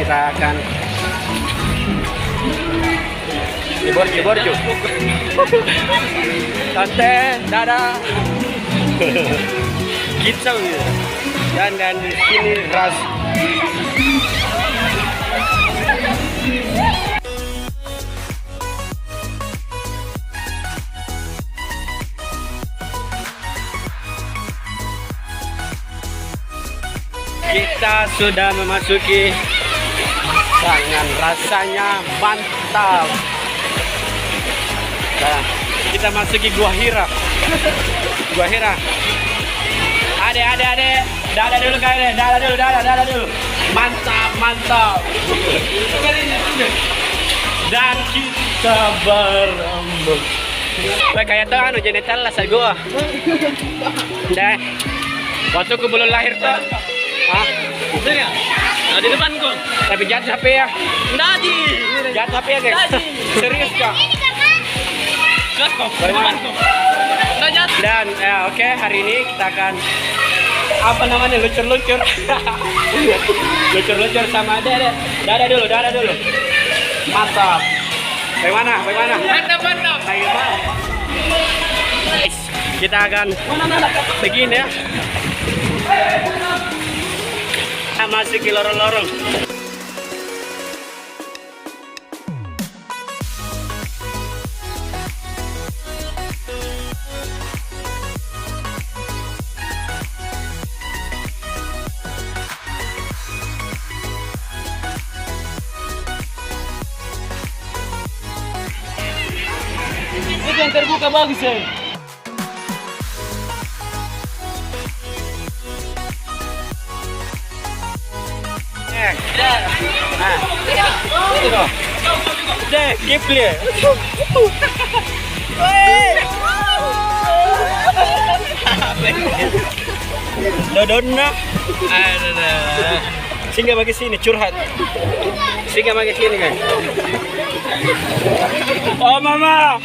kita akan libur cu. Tante, dadah. Kicau ya. Dan di sini ras. Kita sudah memasuki tangan, rasanya mantap. Nah, kita masuki Gua Hira. Gua Hira. Ade. Dadah dulu kalian, dadah dulu. Mantap. Dan kita berembuk. Kayak tuh anu jenital lah saya gua. Deh. Waktu aku belum lahir tuh. Ah, ya? Nah, di depanku. tapi jatuh HP ya. Nadi. Jatuh HP ya, guys. Serius kak. Jatuh. Di depanku. Udah jatuh. Dan oke, hari ini kita akan apa namanya lucur-lucur. Lucur-lucur sama Dede. Dadah dulu. Mantap. Bagaimana? Mantap. Ayo, Bang. Guys, kita akan begini ya. Masuk ke lorong-lorong. Itu yang terbuka bagus ya. Itu dong. Deh, Kipli. Dodonna. Singgah bagi sini curhat. Singgah bagi sini kan. Oh mama.